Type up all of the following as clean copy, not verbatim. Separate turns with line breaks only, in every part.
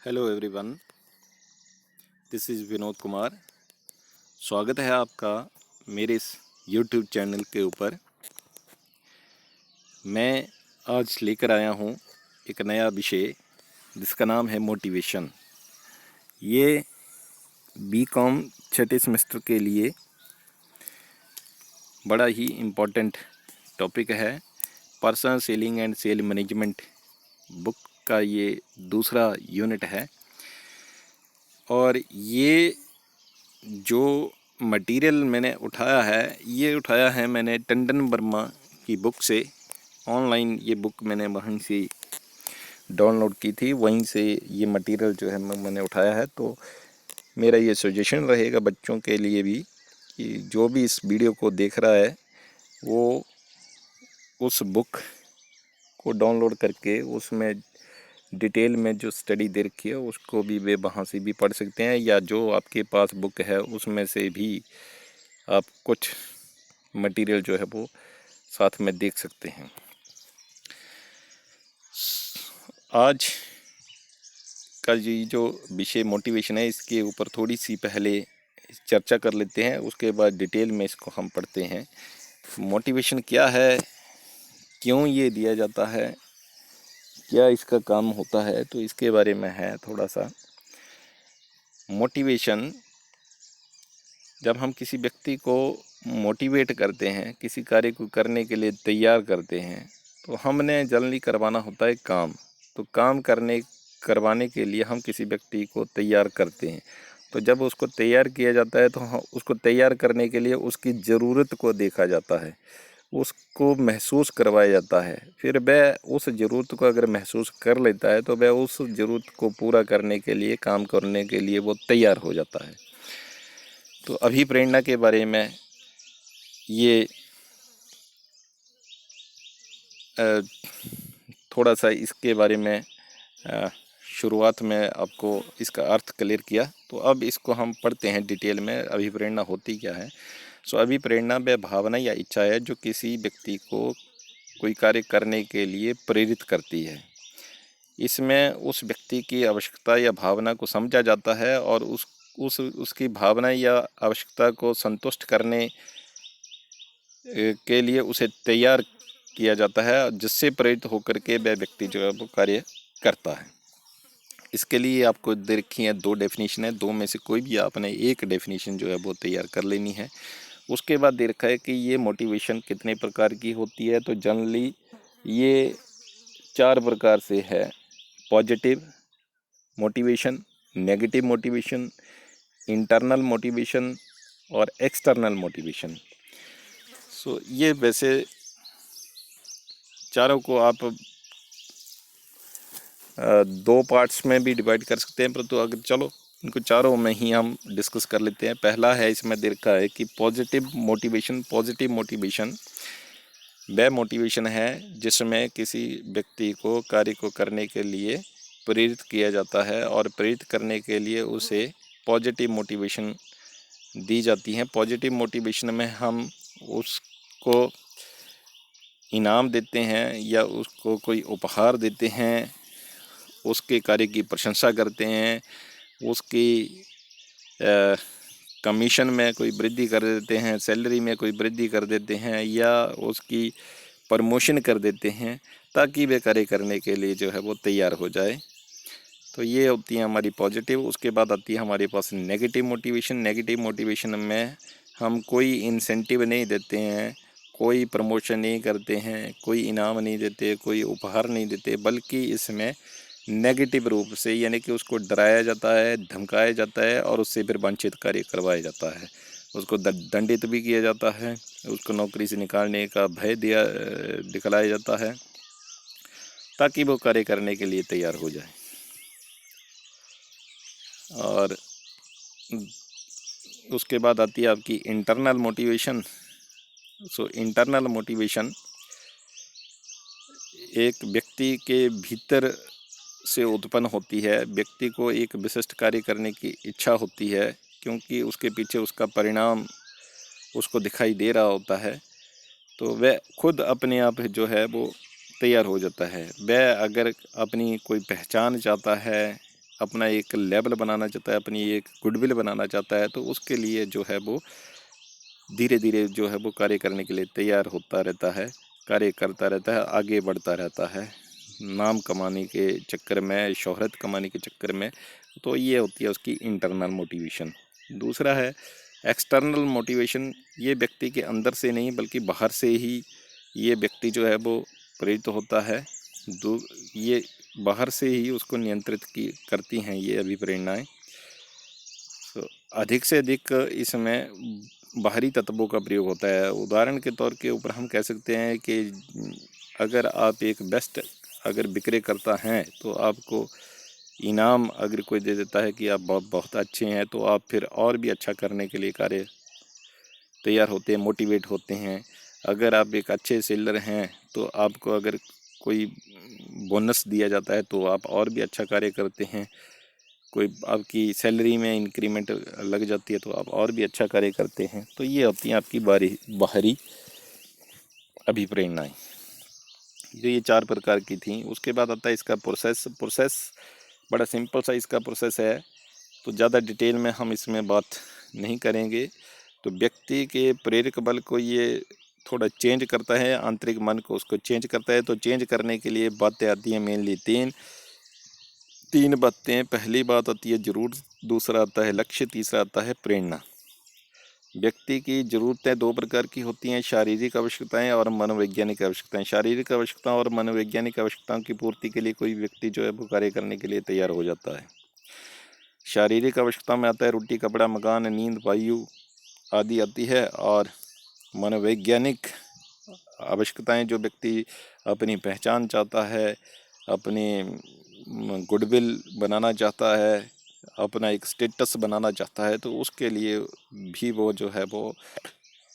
Hello everyone, this is Vinod Kumar. स्वागत है आपका मेरे इस यूट्यूब चैनल के ऊपर। मैं आज लेकर आया हूँ एक नया विषय जिसका नाम है मोटिवेशन। ये बीकॉम छठे सेमेस्टर के लिए बड़ा ही इम्पोर्टेंट टॉपिक है। Personal selling and sale management book का ये दूसरा यूनिट है और ये जो मटेरियल मैंने उठाया है मैंने टंडन वर्मा की बुक से। ऑनलाइन ये बुक मैंने वहीं से डाउनलोड की थी, वहीं से ये मटेरियल जो है मैंने उठाया है। तो मेरा ये सजेशन रहेगा बच्चों के लिए भी कि जो भी इस वीडियो को देख रहा है वो उस बुक को डाउनलोड करके उसमें डिटेल में जो स्टडी दे रखी है उसको भी वे वहाँ से भी पढ़ सकते हैं, या जो आपके पास बुक है उसमें से भी आप कुछ मटेरियल जो है वो साथ में देख सकते हैं। आज का ये जो विषय मोटिवेशन है इसके ऊपर थोड़ी सी पहले चर्चा कर लेते हैं, उसके बाद डिटेल में इसको हम पढ़ते हैं। मोटिवेशन क्या है, क्यों ये दिया जाता है, क्या इसका काम होता है, तो इसके बारे में है थोड़ा सा। मोटिवेशन, जब हम किसी व्यक्ति को मोटिवेट करते हैं, किसी कार्य को करने के लिए तैयार करते हैं, तो हमने जल्दी करवाना होता है काम। तो काम करवाने के लिए हम किसी व्यक्ति को तैयार करते हैं। तो जब उसको तैयार किया जाता है तो उसको तैयार करने के लिए उसकी ज़रूरत को देखा जाता है, उसको महसूस करवाया जाता है। फिर वह उस ज़रूरत को अगर महसूस कर लेता है तो वह उस ज़रूरत को पूरा करने के लिए, काम करने के लिए वो तैयार हो जाता है। तो अभिप्रेरणा के बारे में ये थोड़ा सा इसके बारे में शुरुआत में आपको इसका अर्थ क्लियर किया। तो अब इसको हम पढ़ते हैं डिटेल में, अभिप्रेरणा होती क्या है। सो अभिप्रेरणा वह भावना या इच्छा है जो किसी व्यक्ति को कोई कार्य करने के लिए प्रेरित करती है। इसमें उस व्यक्ति की आवश्यकता या भावना को समझा जाता है और उसकी भावना या आवश्यकता को संतुष्ट करने के लिए उसे तैयार किया जाता है, जिससे प्रेरित होकर के वह व्यक्ति जो है वो कार्य करता है। इसके लिए आपको दे रखी है दो डेफिनेशन है, दो में से कोई भी आपने एक डेफिनेशन जो है वो तैयार कर लेनी है। उसके बाद दे रखा है कि ये मोटिवेशन कितने प्रकार की होती है। तो जनरली ये 4 प्रकार से है: positive motivation, negative motivation, internal motivation और एक्सटर्नल मोटिवेशन। सो ये वैसे चारों को आप 2 पार्ट्स में भी डिवाइड कर सकते हैं, परंतु अगर चलो इनको चारों में ही हम डिस्कस कर लेते हैं। पहला है, इसमें दे रखा है कि पॉजिटिव मोटिवेशन। पॉजिटिव मोटिवेशन वह मोटिवेशन है जिसमें किसी व्यक्ति को कार्य को करने के लिए प्रेरित किया जाता है और प्रेरित करने के लिए उसे पॉजिटिव मोटिवेशन दी जाती है। पॉजिटिव मोटिवेशन में हम उसको इनाम देते हैं या उसको कोई उपहार देते हैं, उसके कार्य की प्रशंसा करते हैं, उसकी कमीशन में कोई वृद्धि कर देते हैं, सैलरी में कोई वृद्धि कर देते हैं, या उसकी प्रमोशन कर देते हैं ताकि वे कार्य करने के लिए जो है वो तैयार हो जाए। तो ये होती है हमारी पॉजिटिव। उसके बाद आती है हमारे पास नेगेटिव मोटिवेशन। नेगेटिव मोटिवेशन में हम कोई इंसेंटिव नहीं देते हैं, कोई प्रमोशन नहीं करते हैं, कोई इनाम नहीं देते, कोई उपहार नहीं देते, बल्कि इसमें नेगेटिव रूप से, यानी कि उसको डराया जाता है, धमकाया जाता है और उससे फिर वंचित कार्य करवाया जाता है। उसको दंडित भी किया जाता है, उसको नौकरी से निकालने का भय दिखलाया जाता है ताकि वो कार्य करने के लिए तैयार हो जाए। और उसके बाद आती है आपकी internal motivation. So internal motivation एक व्यक्ति के भीतर से उत्पन्न होती है। व्यक्ति को एक विशिष्ट कार्य करने की इच्छा होती है क्योंकि उसके पीछे उसका परिणाम उसको दिखाई दे रहा होता है। तो वह खुद अपने आप जो है वो तैयार हो जाता है। वह अगर अपनी कोई पहचान चाहता है अपना एक लेवल बनाना चाहता है, अपनी एक गुडविल बनाना चाहता है, तो उसके लिए जो है वो धीरे धीरे जो है वो कार्य करने के लिए तैयार होता रहता है, कार्य करता रहता है, आगे बढ़ता रहता है नाम कमाने के चक्कर में, शोहरत कमाने के चक्कर में। तो ये होती है उसकी इंटरनल मोटिवेशन। दूसरा है एक्सटर्नल मोटिवेशन। ये व्यक्ति के अंदर से नहीं बल्कि बाहर से ही ये व्यक्ति जो है वो प्रेरित होता है। ये बाहर से ही उसको नियंत्रित की करती हैं ये अभिप्रेरणाएँ। तो अधिक से अधिक इसमें बाहरी तत्वों का प्रयोग होता है। उदाहरण के तौर के ऊपर हम कह सकते हैं कि अगर आप एक बेस्ट अगर विक्रय करता हैं तो आपको इनाम अगर कोई दे देता है कि आप बहुत अच्छे हैं, तो आप फिर और भी अच्छा करने के लिए कार्य तैयार होते हैं, मोटिवेट होते हैं। अगर आप एक अच्छे सेलर हैं तो आपको अगर कोई बोनस दिया जाता है तो आप और भी अच्छा कार्य करते हैं। कोई आपकी सैलरी में इंक्रीमेंट लग जाती है तो आप और भी अच्छा कार्य करते हैं। तो ये होती हैं आपकी बाहरी अभिप्रेरणाएँ, जो ये 4 प्रकार की थी। उसके बाद आता है इसका प्रोसेस बड़ा सिंपल सा इसका प्रोसेस है, तो ज़्यादा डिटेल में हम इसमें बात नहीं करेंगे। तो व्यक्ति के प्रेरक बल को ये थोड़ा चेंज करता है, आंतरिक मन को उसको चेंज करता है। तो चेंज करने के लिए बातें आती हैं मेनली तीन बातें। पहली बात आती है ज़रूरत, दूसरा आता है लक्ष्य, तीसरा आता है प्रेरणा। व्यक्ति की ज़रूरतें 2 प्रकार की होती हैं, शारीरिक आवश्यकताएं और मनोवैज्ञानिक आवश्यकताएं। शारीरिक आवश्यकताओं और मनोवैज्ञानिक आवश्यकताओं की पूर्ति के लिए कोई व्यक्ति जो है वो कार्य करने के लिए तैयार हो जाता है। शारीरिक आवश्यकता में आता है रोटी, कपड़ा, मकान, नींद, वायु आदि आती है। और मनोवैज्ञानिक आवश्यकताएं जो व्यक्ति अपनी पहचान चाहता है, अपनी गुडविल बनाना चाहता है, अपना एक स्टेटस बनाना चाहता है, तो उसके लिए भी वो जो है वो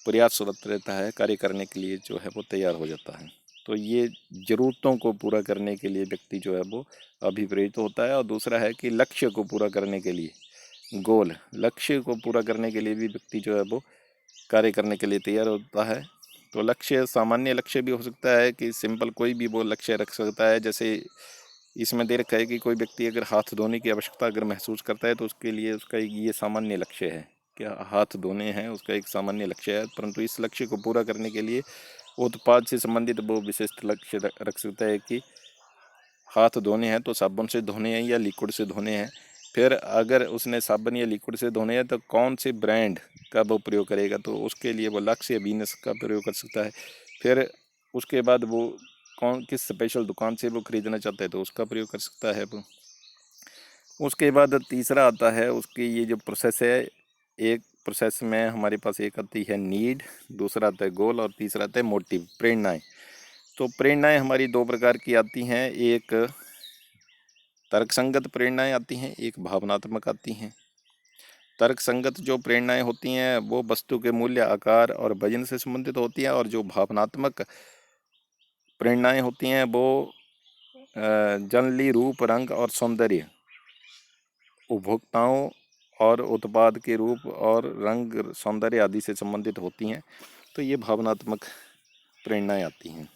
प्रयासरत रहता है, कार्य करने के लिए जो है वो तैयार हो जाता है। तो ये ज़रूरतों को पूरा करने के लिए व्यक्ति जो है वो अभिप्रेरित होता है। और दूसरा है कि लक्ष्य को पूरा करने के लिए लक्ष्य को पूरा करने के लिए भी व्यक्ति जो है वो कार्य करने के लिए तैयार होता है। तो लक्ष्य सामान्य लक्ष्य भी हो सकता है कि सिंपल कोई भी वो लक्ष्य रख सकता है। जैसे इसमें दे रखा है कि कोई व्यक्ति अगर हाथ धोने की आवश्यकता अगर महसूस करता है तो उसके लिए उसका ये सामान्य लक्ष्य है, क्या हाथ धोने हैं, उसका एक सामान्य लक्ष्य है। परंतु इस लक्ष्य को पूरा करने के लिए उत्पाद से संबंधित वो विशिष्ट लक्ष्य रख सकता है कि हाथ धोने हैं तो साबुन से धोने हैं या लिक्विड से धोने हैं। फिर अगर उसने साबुन या लिक्विड से धोने हैं तो कौन से ब्रांड का वो प्रयोग करेगा, तो उसके लिए वो लक्स या वीनस का प्रयोग कर सकता है। फिर उसके बाद वो किस स्पेशल दुकान से वो ख़रीदना चाहता है तो उसका प्रयोग कर सकता है वो। उसके बाद तीसरा आता है उसकी ये जो प्रोसेस है, एक प्रोसेस में हमारे पास एक आती है नीड, दूसरा आता है गोल और तीसरा आता है मोटिव, प्रेरणाएँ। तो प्रेरणाएँ हमारी 2 प्रकार की आती हैं, एक तर्कसंगत प्रेरणाएँ आती हैं, एक भावनात्मक आती हैं। तर्कसंगत जो प्रेरणाएँ होती हैं वो वस्तु के मूल्य, आकार और वजन से संबंधित होती हैं। और जो भावनात्मक प्रेरणाएँ होती हैं वो जनरली रूप, रंग और सौंदर्य, उपभोक्ताओं और उत्पाद के रूप और रंग, सौंदर्य आदि से संबंधित होती हैं। तो ये भावनात्मक प्रेरणाएँ आती हैं।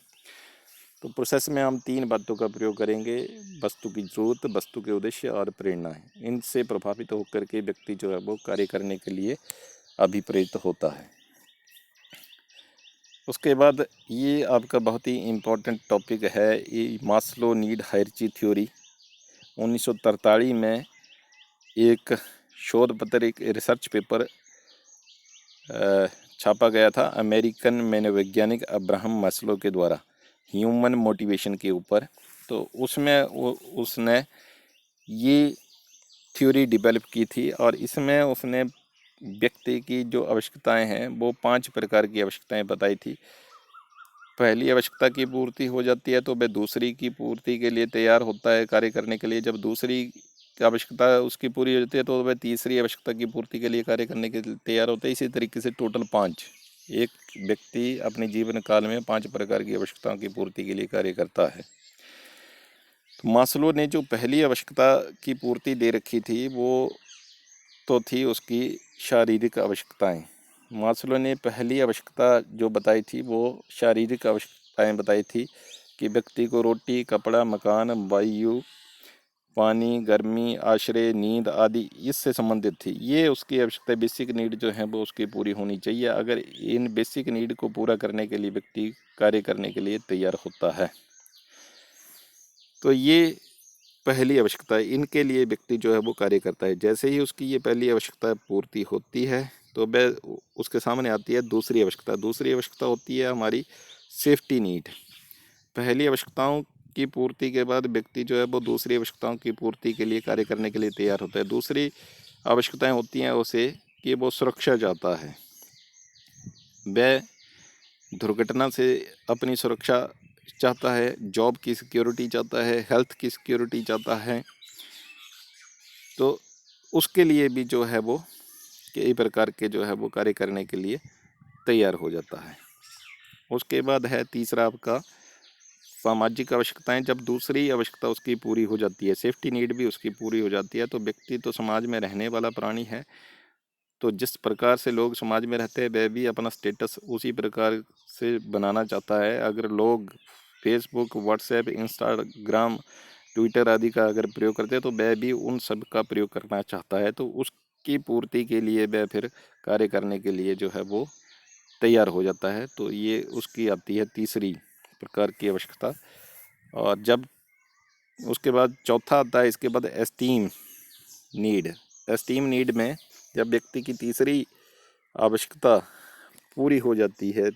तो प्रोसेस में हम 3 बातों का प्रयोग करेंगे, वस्तु की ज़रूरत, वस्तु के उद्देश्य और प्रेरणाएँ। इनसे प्रभावित होकर के व्यक्ति जो है वो कार्य करने के लिए अभिप्रेरित होता है। उसके बाद ये आपका बहुत ही इम्पोर्टेंट टॉपिक है, ये मास्लो नीड हायरार्की थ्योरी। 1943 में एक शोध पत्र, एक रिसर्च पेपर छापा गया था अमेरिकन मनोवैज्ञानिक अब्राहम मास्लो के द्वारा ह्यूमन मोटिवेशन के ऊपर। तो उसमें उसने ये थ्योरी डेवलप की थी और इसमें उसने व्यक्ति की जो आवश्यकताएं हैं वो 5 प्रकार की आवश्यकताएं बताई थी। पहली आवश्यकता की पूर्ति हो जाती है तो वह दूसरी की पूर्ति के लिए तैयार होता है कार्य करने के लिए। जब दूसरी आवश्यकता उसकी पूरी हो जाती है तो वह तीसरी आवश्यकता की पूर्ति के लिए कार्य करने के लिए तैयार होता है। इसी तरीके से टोटल 5, एक व्यक्ति अपने जीवन काल में 5 प्रकार की आवश्यकताओं की पूर्ति के लिए कार्य करता है। तो मास्लो ने जो पहली आवश्यकता की पूर्ति दे रखी थी वो तो थी उसकी शारीरिक आवश्यकताएं। मास्लो ने पहली आवश्यकता जो बताई थी वो शारीरिक आवश्यकताएं बताई थी कि व्यक्ति को रोटी, कपड़ा, मकान, वायु, पानी, गर्मी, आश्रय, नींद आदि इससे संबंधित थी। ये उसकी आवश्यकता बेसिक नीड जो है वो उसकी पूरी होनी चाहिए। अगर इन बेसिक नीड को पूरा करने के लिए व्यक्ति कार्य करने के लिए तैयार होता है तो ये पहली आवश्यकता है, इनके लिए व्यक्ति जो है वो कार्य करता है। जैसे ही उसकी ये पहली आवश्यकता पूर्ति होती है तो वह उसके सामने आती है दूसरी आवश्यकता। दूसरी आवश्यकता होती है हमारी सेफ्टी नीड। पहली आवश्यकताओं की पूर्ति के बाद व्यक्ति जो है वो दूसरी आवश्यकताओं की पूर्ति के लिए कार्य करने के लिए तैयार होता है। दूसरी आवश्यकताएं होती हैं उसे कि वो सुरक्षा चाहता है, वह दुर्घटना से अपनी सुरक्षा चाहता है, जॉब की सिक्योरिटी चाहता है, हेल्थ की सिक्योरिटी चाहता है। तो उसके लिए भी जो है वो कई प्रकार के जो है वो कार्य करने के लिए तैयार हो जाता है। उसके बाद है तीसरा आपका सामाजिक आवश्यकताएं। जब दूसरी आवश्यकता उसकी पूरी हो जाती है, सेफ्टी नीड भी उसकी पूरी हो जाती है, तो व्यक्ति तो समाज में रहने वाला प्राणी है। तो जिस प्रकार से लोग समाज में रहते हैं वह भी अपना स्टेटस उसी प्रकार से बनाना चाहता है। अगर लोग फेसबुक, व्हाट्सएप, इंस्टाग्राम, ट्विटर आदि का अगर प्रयोग करते हैं तो वह भी उन सब का प्रयोग करना चाहता है। तो उसकी पूर्ति के लिए वह फिर कार्य करने के लिए जो है वो तैयार हो जाता है। तो ये उसकी आती है तीसरी प्रकार की आवश्यकता। और जब उसके बाद चौथा आता है, इसके बाद एस्टीम नीड। एस्टीम नीड में जब व्यक्ति की तीसरी आवश्यकता पूरी हो जाती है,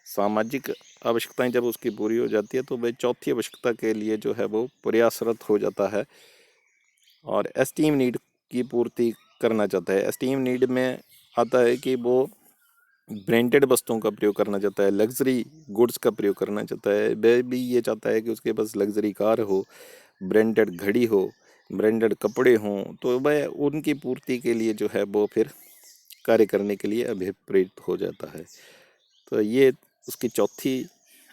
सामाजिक आवश्यकताएं जब उसकी पूरी हो जाती है तो वह चौथी आवश्यकता के लिए जो है वो प्रयासरत हो जाता है और एस्टीम नीड की पूर्ति करना चाहता है। एस्टीम नीड में आता है कि वो ब्रांडेड वस्तुओं का प्रयोग करना चाहता है, लग्जरी गुड्स का प्रयोग करना चाहता है। वह भी ये चाहता है कि उसके पास लग्जरी कार हो, ब्रांडेड घड़ी हो, ब्रांडेड कपड़े हों। तो वह उनकी पूर्ति के लिए जो है वो फिर कार्य करने के लिए अभिप्रेरित हो जाता है। तो ये उसकी चौथी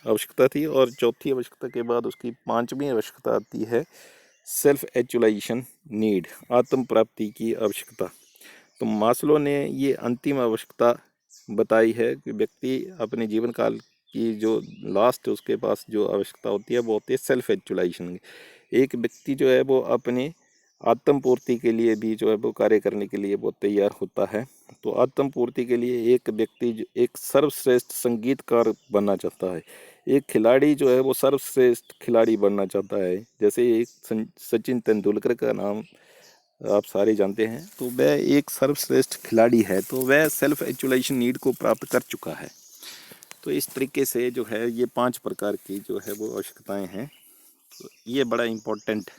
आवश्यकता थी। और चौथी आवश्यकता के बाद उसकी पांचवी आवश्यकता आती है सेल्फ एक्चुअलाइजेशन नीड, आत्म प्राप्ति की आवश्यकता। तो मास्लो ने ये अंतिम आवश्यकता बताई है कि व्यक्ति अपने जीवन काल की जो लास्ट उसके पास जो आवश्यकता होती है वो होती है सेल्फ एक्चुअलाइजेशन। एक व्यक्ति जो है वो अपने आत्म पूर्ति के लिए भी जो है वो कार्य करने के लिए वो तैयार होता है। तो आत्म पूर्ति के लिए एक व्यक्ति एक सर्वश्रेष्ठ संगीतकार बनना चाहता है, एक खिलाड़ी जो है वो सर्वश्रेष्ठ खिलाड़ी बनना चाहता है। जैसे एक सचिन तेंदुलकर का नाम आप सारे जानते हैं, तो वह एक सर्वश्रेष्ठ खिलाड़ी है, तो वह सेल्फ एक्चुअलाइजेशन नीड को प्राप्त कर चुका है। तो इस तरीके से जो है ये 5 प्रकार की जो है वो आवश्यकताएं हैं। तो ये बड़ा important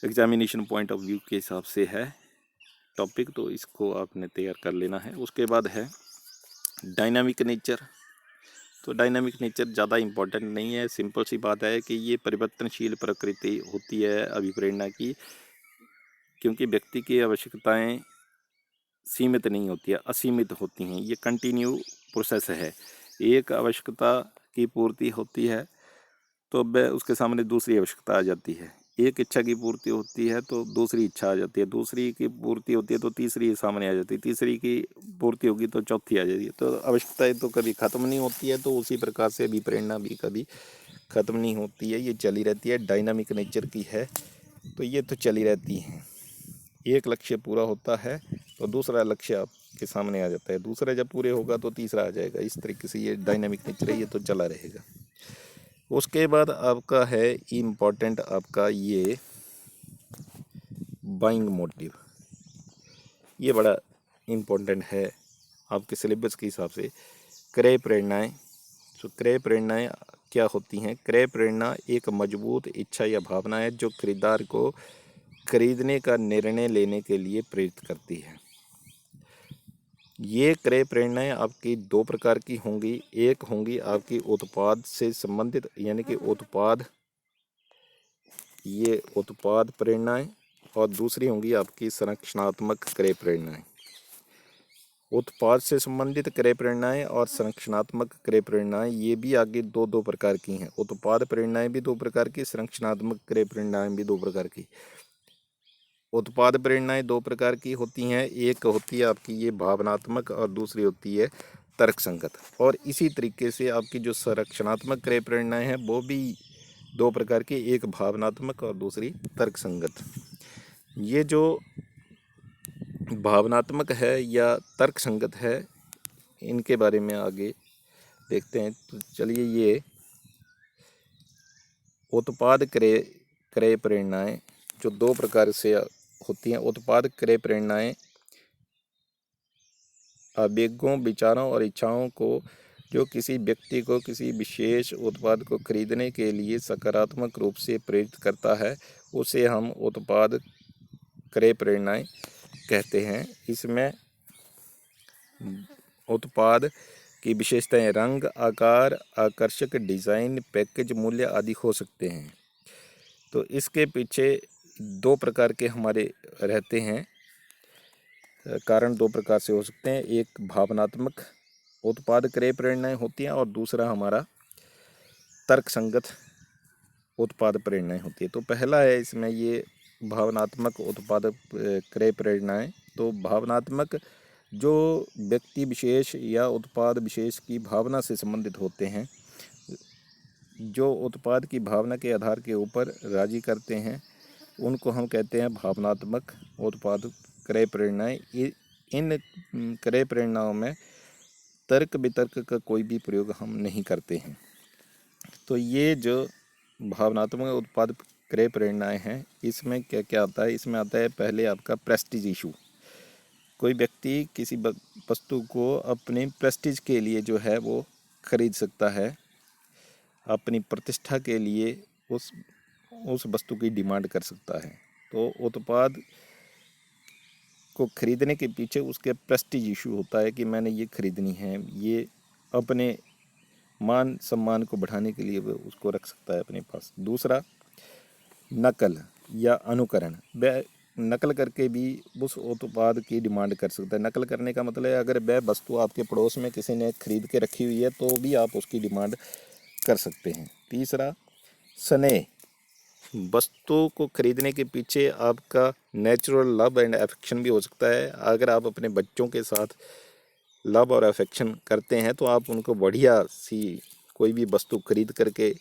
examination point of view के हिसाब से है टॉपिक, तो इसको आपने तैयार कर लेना है। उसके बाद है डायनामिक नेचर। तो डायनामिक नेचर ज़्यादा इम्पोर्टेंट नहीं है, सिंपल सी बात है कि ये परिवर्तनशील प्रकृति होती है अभिप्रेरणा की, क्योंकि व्यक्ति की आवश्यकताएं सीमित नहीं होती है, असीमित होती हैं। ये कंटिन्यू प्रोसेस है। एक आवश्यकता की पूर्ति होती है तो वह उसके सामने दूसरी आवश्यकता आ जाती है। एक इच्छा की पूर्ति होती है तो दूसरी इच्छा आ जाती है, दूसरी की पूर्ति होती है तो तीसरी सामने आ जाती है, तीसरी की पूर्ति होगी तो चौथी आ जाती है। तो आवश्यकताएं तो कभी ख़त्म नहीं होती है। तो उसी प्रकार से अभिप्रेरणा भी कभी ख़त्म नहीं होती है, ये चली रहती है, डायनामिक नेचर की है। तो ये तो चली रहती है। एक लक्ष्य पूरा होता है तो दूसरा लक्ष्य आपके सामने आ जाता है, दूसरा जब पूरे होगा तो तीसरा आ जाएगा। इस तरीके से ये डायनामिक नेचर है, ये तो चला रहेगा। उसके बाद आपका है इम्पोर्टेंट आपका ये बाइंग मोटिव। ये बड़ा इम्पोर्टेंट है आपके सिलेबस के हिसाब से। क्रय प्रेरणाएं। तो क्रय प्रेरणाएं क्या होती हैं? क्रय प्रेरणा एक मजबूत इच्छा या भावना है जो खरीदार को खरीदने का निर्णय लेने के लिए प्रेरित करती है। ये क्रय प्रेरणाएं आपकी दो प्रकार की होंगी। एक होंगी आपकी उत्पाद से संबंधित, यानी कि उत्पाद, ये उत्पाद प्रेरणाएं, और दूसरी होंगी आपकी संरचनात्मक क्रय प्रेरणाएं। उत्पाद से संबंधित क्रय प्रेरणाएं और संरचनात्मक क्रय प्रेरणाएं, ये भी आगे दो दो प्रकार की हैं। उत्पाद प्रेरणाएं भी दो प्रकार की, संरचनात्मक क्रय प्रेरणाएं भी दो प्रकार की। उत्पाद प्रेरणाएं दो प्रकार की होती हैं, एक होती है आपकी ये भावनात्मक और दूसरी होती है तर्क संगत। और इसी तरीके से आपकी जो संरचनात्मक क्रय प्रेरणाएं हैं वो भी दो प्रकार की, एक भावनात्मक और दूसरी तर्क संगत। ये जो भावनात्मक है या तर्क संगत है, इनके बारे में आगे देखते हैं। तो चलिए, ये उत्पाद क्रय क्रय प्रेरणाएं जो दो प्रकार से होती हैं। उत्पाद क्रय प्रेरणाएं आवेगों, विचारों और इच्छाओं को जो किसी व्यक्ति को किसी विशेष उत्पाद को खरीदने के लिए सकारात्मक रूप से प्रेरित करता है, उसे हम उत्पाद क्रय प्रेरणाएं कहते हैं। इसमें उत्पाद की विशेषताएं रंग, आकार, आकर्षक डिज़ाइन, पैकेज, मूल्य आदि हो सकते हैं। तो इसके पीछे दो प्रकार के हमारे रहते हैं कारण, दो प्रकार से हो सकते हैं। एक भावनात्मक उत्पाद क्रय प्रेरणाएं होती हैं और दूसरा हमारा तर्क संगत उत्पाद प्रेरणाएं होती है। तो पहला है इसमें ये भावनात्मक उत्पाद क्रय प्रेरणाएं। तो भावनात्मक जो व्यक्ति विशेष या उत्पाद विशेष की भावना से संबंधित होते हैं, जो उत्पाद की भावना के आधार के ऊपर राजी करते हैं, उनको हम कहते हैं भावनात्मक उत्पाद क्रय प्रेरणाएं। इन क्रय प्रेरणाओं में तर्क वितर्क का कोई भी प्रयोग हम नहीं करते हैं। तो ये जो भावनात्मक उत्पाद क्रय प्रेरणाएं हैं, इसमें क्या क्या आता है? इसमें आता है पहले आपका प्रेस्टीज इशू। कोई व्यक्ति किसी वस्तु को अपने प्रेस्टीज के लिए जो है वो खरीद सकता है, अपनी प्रतिष्ठा के लिए उस वस्तु की डिमांड कर सकता है। तो उत्पाद को खरीदने के पीछे उसके प्रेस्टीज इशू होता है कि मैंने ये खरीदनी है, ये अपने मान सम्मान को बढ़ाने के लिए वो उसको रख सकता है अपने पास। दूसरा, नकल या अनुकरण। वह नकल करके भी उस उत्पाद की डिमांड कर सकता है। नकल करने का मतलब है अगर वह वस्तु आपके पड़ोस में किसी ने खरीद के रखी हुई है तो भी आप उसकी डिमांड कर सकते हैं। तीसरा, स्नेह। वस्तु को खरीदने के पीछे आपका नेचुरल लव एंड अफेक्शन भी हो सकता है। अगर आप अपने बच्चों के साथ लव और अफेक्शन करते हैं तो आप उनको बढ़िया सी कोई भी वस्तु खरीद करके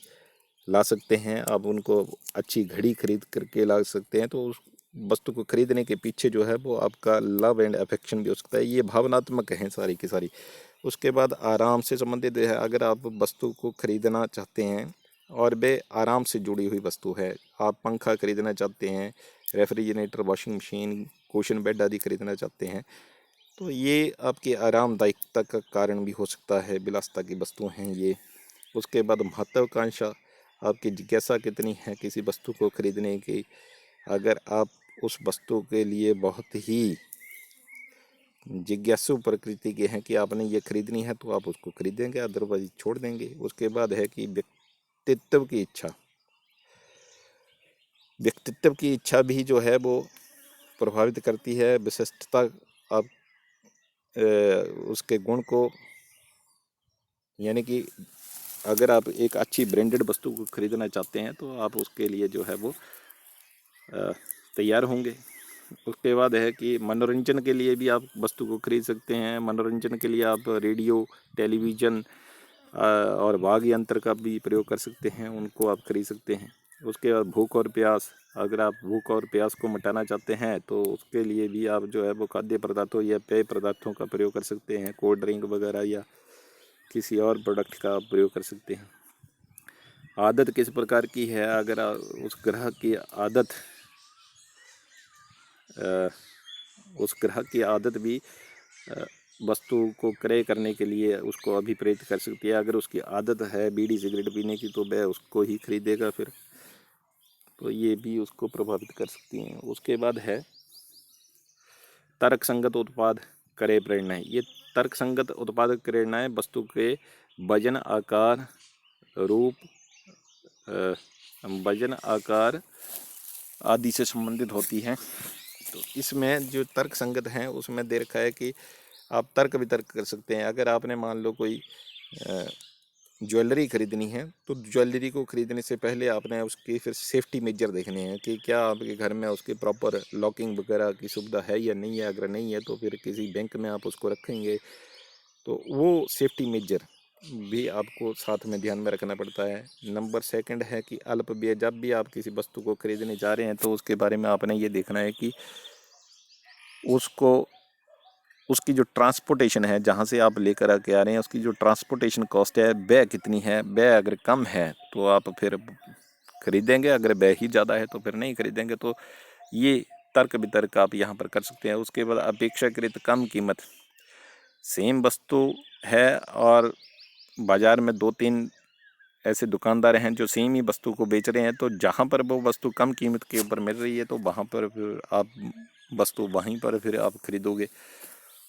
ला सकते हैं। आप उनको अच्छी घड़ी खरीद करके ला सकते हैं। तो उस वस्तु को खरीदने के पीछे जो है वो आपका लव एंड अफेक्शन भी हो सकता है। ये भावनात्मक हैं सारी की सारी। उसके बाद आराम से संबंधित है। अगर आप वस्तु को खरीदना चाहते हैं और वे आराम से जुड़ी हुई वस्तु है, आप पंखा खरीदना चाहते हैं, refrigerator, washing machine, cushion bed आदि खरीदना चाहते हैं, तो ये आपकी आरामदायकता का कारण भी हो सकता है, विलासिता की वस्तु हैं ये। उसके बाद महत्वाकांक्षा, आपकी जिज्ञासा कितनी है किसी वस्तु को खरीदने की। अगर आप उस वस्तु के लिए बहुत ही जिज्ञासु प्रकृति के हैं कि आपने ये खरीदनी है तो आप उसको खरीदेंगे, अदरवाइज छोड़ देंगे। उसके बाद है कि व्यक्तित्व की इच्छा। व्यक्तित्व की इच्छा भी जो है वो प्रभावित करती है। विशिष्टता, आप उसके गुण को, यानी कि अगर आप एक अच्छी ब्रांडेड वस्तु को खरीदना चाहते हैं तो आप उसके लिए जो है वो तैयार होंगे। उसके बाद है कि मनोरंजन के लिए भी आप वस्तु को खरीद सकते हैं। मनोरंजन के लिए आप रेडियो, टेलीविज़न और वाद्य यंत्र का भी प्रयोग कर सकते हैं, उनको आप खरीद सकते हैं। उसके बाद भूख और प्यास। अगर आप भूख और प्यास को मिटाना चाहते हैं तो उसके लिए भी आप जो है वो खाद्य पदार्थों या पेय पदार्थों का प्रयोग कर सकते हैं, कोल्ड ड्रिंक वगैरह या किसी और प्रोडक्ट का आप प्रयोग कर सकते हैं। आदत किस प्रकार की है? अगर उस ग्राहक की आदत भी वस्तु को क्रय करने के लिए उसको अभिप्रेरित कर सकती है। अगर उसकी आदत है बीड़ी सिगरेट पीने की तो वह उसको ही खरीदेगा फिर, तो ये भी उसको प्रभावित कर सकती हैं। उसके बाद है तर्क संगत उत्पाद क्रय प्रेरणाएं। ये तर्क संगत उत्पाद प्रेरणाएं वस्तु के वजन, आकार, रूप, वजन, आकार आदि से संबंधित होती हैं। तो इसमें जो तर्क संगत हैं उसमें दे रखा है कि आप तर्क वितर्क कर सकते हैं। अगर आपने मान लो कोई ज्वेलरी खरीदनी है तो ज्वेलरी को खरीदने से पहले आपने उसकी फिर सेफ्टी मेजर देखने हैं कि क्या आपके घर में उसके प्रॉपर लॉकिंग वगैरह की सुविधा है या नहीं है। अगर नहीं है तो फिर किसी बैंक में आप उसको रखेंगे तो वो सेफ्टी मेजर भी आपको साथ में ध्यान में रखना पड़ता है। नंबर सेकंड है कि अल्प व्यय। जब भी आप किसी वस्तु को खरीदने जा रहे हैं तो उसके बारे में आपने ये देखना है कि उसको उसकी जो ट्रांसपोर्टेशन है, जहाँ से आप लेकर आके आ रहे हैं, उसकी जो ट्रांसपोर्टेशन कॉस्ट है, व्यय कितनी है। व्यय अगर कम है तो आप फिर खरीदेंगे, अगर व्यय ही ज़्यादा है तो फिर नहीं खरीदेंगे। तो ये तर्क वितर्क आप यहाँ पर कर सकते हैं। उसके बाद अपेक्षाकृत कम कीमत। सेम वस्तु है और बाज़ार में 2-3 ऐसे दुकानदार हैं जो सेम ही वस्तु को बेच रहे हैं, तो जहाँ पर वो वस्तु कम कीमत के ऊपर मिल रही है तो वहाँ पर फिर आप वस्तु वहीं पर फिर आप खरीदोगे।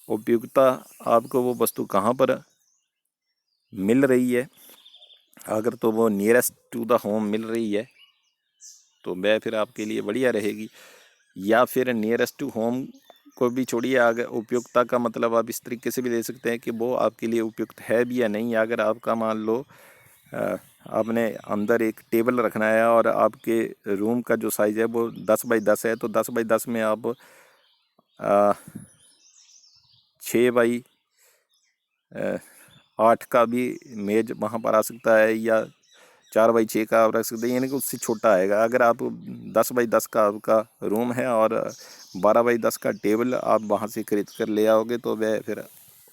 उपयुक्ता, आपको वो वस्तु कहाँ पर मिल रही है। अगर तो वो नियरेस्ट टू द होम मिल रही है तो वह फिर आपके लिए बढ़िया रहेगी। या फिर नियरेस्ट टू होम को भी छोड़िए, अगर उपयुक्तता का मतलब आप इस तरीके से भी ले सकते हैं कि वो आपके लिए उपयुक्त है भी या नहीं। अगर आपका मान लो आपने अंदर एक टेबल रखना है और आपके रूम का जो साइज़ है वो 10x10 है, तो 10x10 में आप 6x8 का भी मेज वहाँ पर आ सकता है, या 4x6 का आप रख सकते हैं, यानी कि उससे छोटा आएगा। अगर आप 10x10 का आपका रूम है और 12x10 का टेबल आप वहाँ से खरीद कर ले आओगे तो वह फिर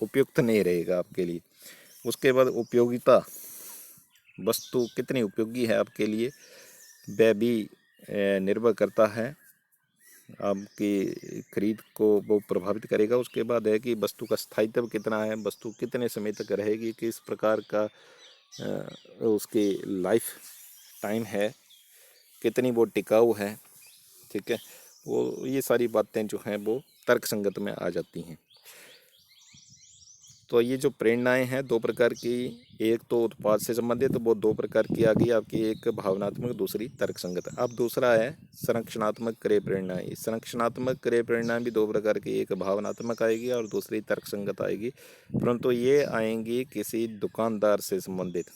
उपयुक्त नहीं रहेगा आपके लिए। उसके बाद उपयोगिता, वस्तु कितनी उपयोगी है आपके लिए, वह भी निर्भर करता है, आपकी खरीद को वो प्रभावित करेगा। उसके बाद है कि वस्तु का स्थायित्व कितना है, वस्तु कितने समय तक रहेगी, किस प्रकार का उसकी लाइफ टाइम है, कितनी वो टिकाऊ है। ठीक है, वो ये सारी बातें जो हैं वो तर्क संगत में आ जाती हैं। तो ये जो प्रेरणाएं हैं 2 प्रकार की, एक तो उत्पाद से संबंधित, वो 2 प्रकार की आ गई आपकी, एक भावनात्मक, दूसरी तर्क संगत। अब दूसरा है संरक्षणात्मक क्रय प्रेरणाएं। संरक्षणात्मक क्रय प्रेरणाएं भी 2 प्रकार की, एक भावनात्मक आएगी और दूसरी तर्क संगत आएगी, परंतु ये आएंगी किसी दुकानदार से संबंधित।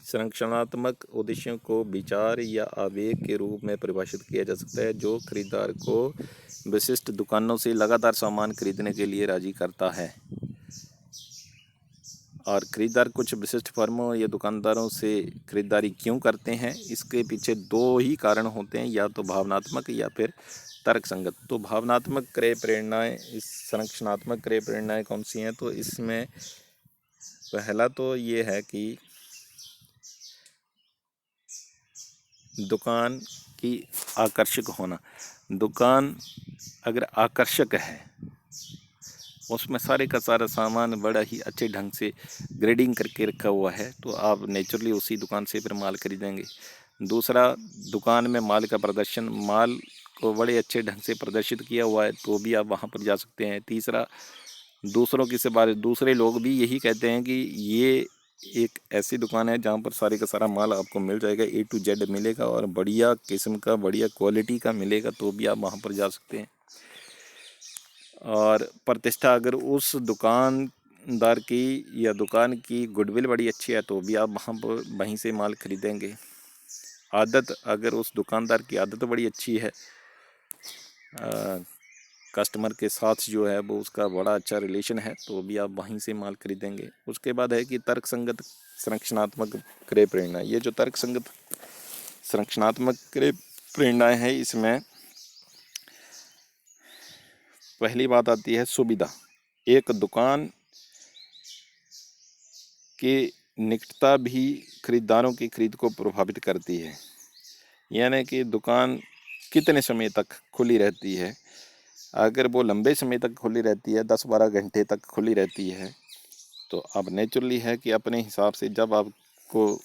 संरक्षणात्मक उद्देश्यों को विचार या आवेग के रूप में परिभाषित किया जा सकता है जो खरीदार को विशिष्ट दुकानों से लगातार सामान खरीदने के लिए राजी करता है। और खरीदार कुछ विशिष्ट फर्मों या दुकानदारों से खरीदारी क्यों करते हैं, इसके पीछे 2 ही कारण होते हैं, या तो भावनात्मक या फिर तर्क संगत। तो भावनात्मक क्रय प्रेरणाएं, इस संरक्षणात्मक क्रय प्रेरणाएं कौन सी हैं, तो इसमें पहला तो ये है कि दुकान की आकर्षक होना। दुकान अगर आकर्षक है, उसमें सारे का सारा सामान बड़ा ही अच्छे ढंग से ग्रेडिंग करके रखा हुआ है, तो आप नेचुरली उसी दुकान से फिर माल खरीदेंगे। दूसरा, दुकान में माल का प्रदर्शन, माल को बड़े अच्छे ढंग से प्रदर्शित किया हुआ है तो भी आप वहाँ पर जा सकते हैं। तीसरा, दूसरों की से बारे दूसरे लोग भी यही कहते हैं कि ये एक ऐसी दुकान है जहाँ पर सारे का सारा माल आपको मिल जाएगा, A to Z मिलेगा और बढ़िया किस्म का, बढ़िया क्वालिटी का मिलेगा, तो भी आप वहाँ पर जा सकते हैं। और प्रतिष्ठा, अगर उस दुकानदार की या दुकान की गुडविल बड़ी अच्छी है तो भी आप वहाँ पर वहीं से माल खरीदेंगे। आदत, अगर उस दुकानदार की आदत बड़ी अच्छी है, कस्टमर के साथ जो है वो उसका बड़ा अच्छा रिलेशन है, तो भी आप वहीं से माल खरीदेंगे। उसके बाद है कि तर्क संगत संरक्षणात्मक क्रय प्रेरणा। ये जो तर्क संगत संरक्षणात्मक क्रय प्रेरणाएं हैं, इसमें पहली बात आती है सुविधा। एक दुकान की निकटता भी खरीदारों की खरीद को प्रभावित करती है, यानी कि दुकान कितने समय तक खुली रहती है। अगर वो लंबे समय तक खुली रहती है, 10-12 घंटे तक खुली रहती है, तो अब नेचुरली है कि अपने हिसाब से जब आपको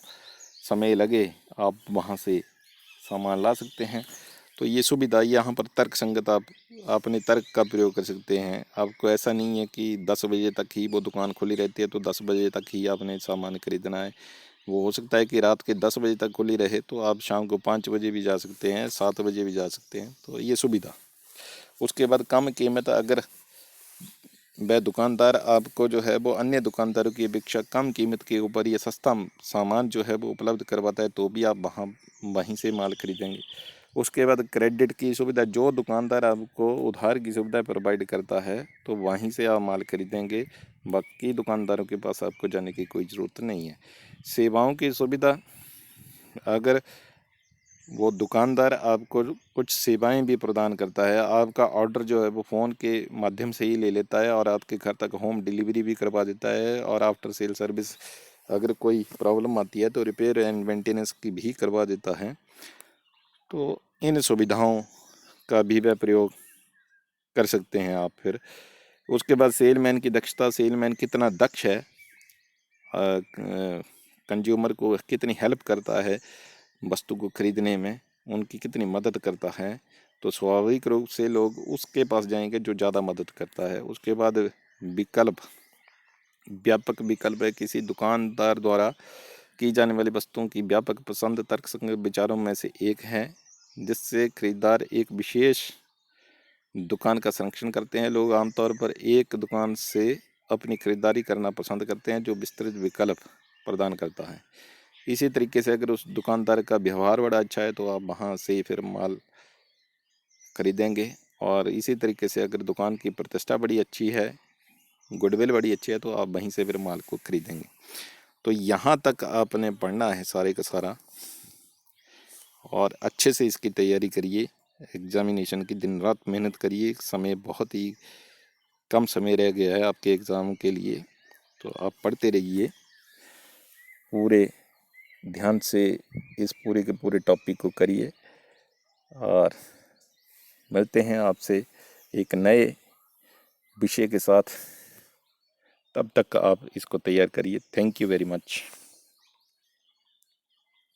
समय लगे आप वहाँ से सामान ला सकते हैं। तो ये सुविधा, यहाँ पर तर्क संगत आप अपने तर्क का प्रयोग कर सकते हैं। आपको ऐसा नहीं है कि 10 बजे तक ही वो दुकान खुली रहती है तो 10 बजे तक ही आपने सामान खरीदना है। वो हो सकता है कि रात के 10 बजे तक खुली रहे, तो आप शाम को 5 बजे भी जा सकते हैं, 7 बजे भी जा सकते हैं, तो ये सुविधा। उसके बाद कम कीमत, अगर वह दुकानदार आपको जो है वो अन्य दुकानदारों की अपेक्षा कम कीमत के ऊपर ये सस्ता सामान जो है वो उपलब्ध करवाता है, तो भी आप वहीं से माल खरीदेंगे। उसके बाद क्रेडिट की सुविधा, जो दुकानदार आपको उधार की सुविधा प्रोवाइड करता है तो वहीं से आप माल खरीदेंगे, बाकी दुकानदारों के पास आपको जाने की कोई ज़रूरत नहीं है। सेवाओं की सुविधा, अगर वो दुकानदार आपको कुछ सेवाएं भी प्रदान करता है, आपका ऑर्डर जो है वो फ़ोन के माध्यम से ही ले लेता है और आपके घर तक होम डिलीवरी भी करवा देता है, और आफ्टर सेल सर्विस अगर कोई प्रॉब्लम आती है तो रिपेयर एंड मेंटेनेंस की भी करवा देता है। तो इन सुविधाओं का भी वह प्रयोग कर सकते हैं आप। फिर उसके बाद सेलमैन की दक्षता, सेलमैन कितना दक्ष है, कंज्यूमर को कितनी हेल्प करता है वस्तु को खरीदने में, उनकी कितनी मदद करता है, तो स्वाभाविक रूप से लोग उसके पास जाएंगे जो ज़्यादा मदद करता है। उसके बाद विकल्प, व्यापक विकल्प है, किसी दुकानदार द्वारा की जाने वाली वस्तुओं की व्यापक पसंद तर्कसंगत विचारों में से एक है, जिससे खरीदार एक विशेष दुकान का संरक्षण करते हैं। लोग आमतौर पर एक दुकान से अपनी खरीदारी करना पसंद करते हैं जो विस्तृत विकल्प प्रदान करता है। इसी तरीके से अगर उस दुकानदार का व्यवहार बड़ा अच्छा है तो आप वहाँ से फिर माल खरीदेंगे, और इसी तरीके से अगर दुकान की प्रतिष्ठा बड़ी अच्छी है, गुडविल बड़ी अच्छी है, तो आप वहीं से फिर माल को खरीदेंगे। तो यहाँ तक आपने पढ़ना है सारे का सारा, और अच्छे से इसकी तैयारी करिए। एग्जामिनेशन की दिन रात मेहनत करिए, समय बहुत ही कम समय रह गया है आपके एग्ज़ाम के लिए, तो आप पढ़ते रहिए पूरे ध्यान से, इस पूरे के पूरे टॉपिक को करिए, और मिलते हैं आपसे एक नए विषय के साथ। तब तक आप इसको तैयार करिए। Thank you very much.